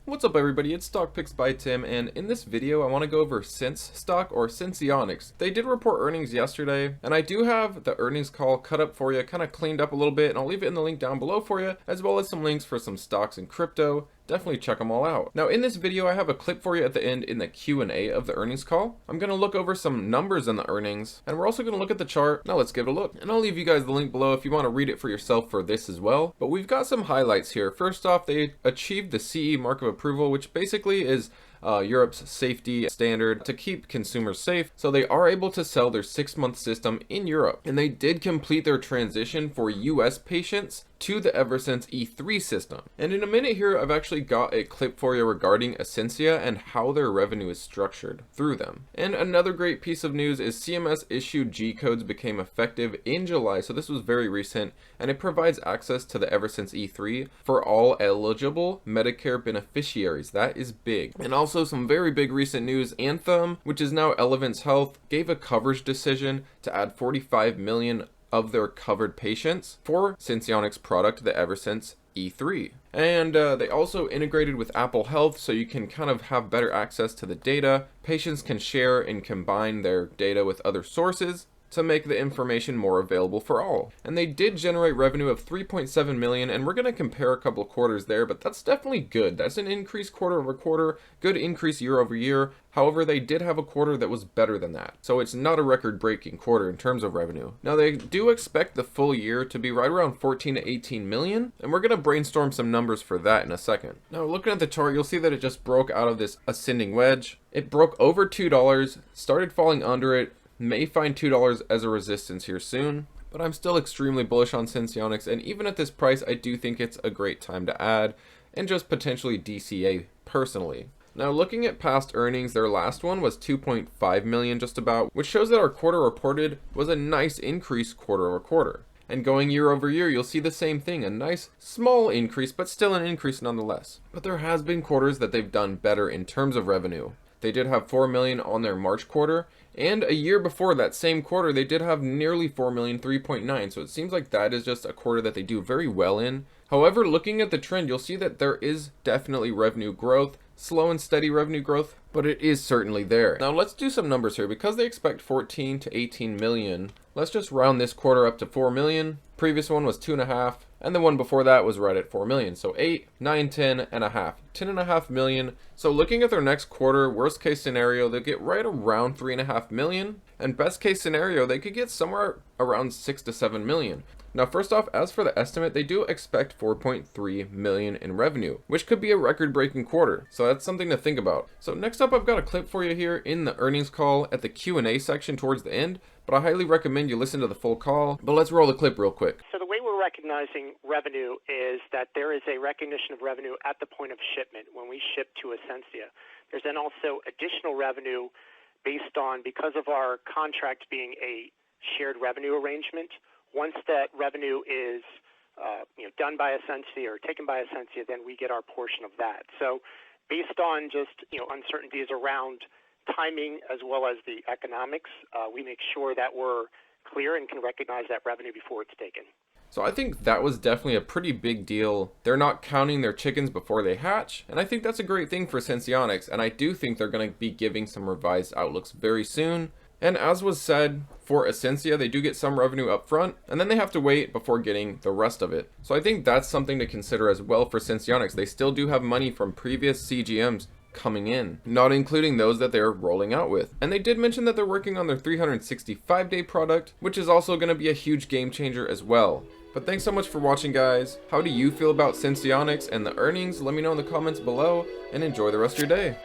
What's up everybody, it's Stock Picks by Tim, and in this video I want to go over Sens Stock or Senseonics. They did report earnings yesterday, and I do have the earnings call cut up for you, kind of cleaned up a little bit, and I'll leave it in the link down below for you, as well as some links for some stocks and crypto. Definitely check them all out. Now in this video I have a clip for you at the end in the Q&A of the earnings call. I'm going to look over some numbers in the earnings, and we're also going to look at the chart. Now let's give it a look, and I'll leave you guys the link below if you want to read it for yourself for this as well. But we've got some highlights here. First off, they achieved the CE mark of approval, which basically is Europe's safety standard to keep consumers safe. So they are able to sell their 6-month system in Europe, and they did complete their transition for US patients to the Sense E3 system. And in a minute here, I've actually got a clip for you regarding Ascensia and how their revenue is structured through them. And another great piece of news is CMS issued G codes became effective in July, so this was very recent, and it provides access to the Sense E3 for all eligible Medicare beneficiaries. That is big. And also some very big recent news, Anthem, which is now Elevance Health, gave a coverage decision to add 45 million of their covered patients for Senseonics product, the Sense E3. And they also integrated with Apple Health, so you can kind of have better access to the data. Patients can share and combine their data with other sources to make the information more available for all. And they did generate revenue of 3.7 million, and we're going to compare a couple quarters there, but that's definitely good. That's an increase quarter over quarter, good increase year over year. However, they did have a quarter that was better than that, so it's not a record-breaking quarter in terms of revenue. Now they do expect the full year to be right around 14 to 18 million, and we're going to brainstorm some numbers for that in a second. Now looking at the chart, you'll see that it just broke out of this ascending wedge. It broke over $2, started falling under it, may find $2 as a resistance here soon, but I'm still extremely bullish on Senseonics, and even at this price I do think it's a great time to add and just potentially DCA personally. Now looking at past earnings, their last one was 2.5 million just about, which shows that our quarter reported was a nice increase quarter over quarter. And going year over year, you'll see the same thing, a nice small increase, but still an increase nonetheless. But there has been quarters that they've done better in terms of revenue. They did have 4 million on their March quarter, and a year before that same quarter they did have nearly 4 million, 3.9. So it seems like that is just a quarter that they do very well in. However, looking at the trend, you'll see that there is definitely revenue growth, slow and steady revenue growth, but it is certainly there. Now let's do some numbers here. Because they expect 14 to 18 million, let's just round this quarter up to 4 million. Previous one was 2.5, and the one before that was right at 4 million. So 8, 9, 10 and a half, 10.5 million. So looking at their next quarter, worst case scenario, they'll get right around 3.5 million, and best case scenario, they could get somewhere around 6 to 7 million. Now first off, as for the estimate, they do expect 4.3 million in revenue, which could be a record-breaking quarter, so that's something to think about. So next up, I've got a clip for you here in the earnings call at the Q&A section towards the end, but I highly recommend you listen to the full call. But let's roll the clip real quick. So the way we're recognizing revenue is that there is a recognition of revenue at the point of shipment when we ship to Ascensia. There's then also additional revenue based on, because of our contract being a shared revenue arrangement, once that revenue is done by Ascensia or taken by Ascensia, then we get our portion of that. So based on just uncertainties around timing as well as the economics, we make sure that we're clear and can recognize that revenue before it's taken. So I think that was definitely a pretty big deal. They're not counting their chickens before they hatch, and I think that's a great thing for Senseonics, and I do think they're going to be giving some revised outlooks very soon. And as was said, for Ascensia, they do get some revenue up front, and then they have to wait before getting the rest of it. So I think that's something to consider as well for Senseonics. They still do have money from previous CGMs coming in, not including those that they're rolling out with. And they did mention that they're working on their 365-day product, which is also going to be a huge game changer as well. But thanks so much for watching, guys. How do you feel about Senseonics and the earnings? Let me know in the comments below, and enjoy the rest of your day.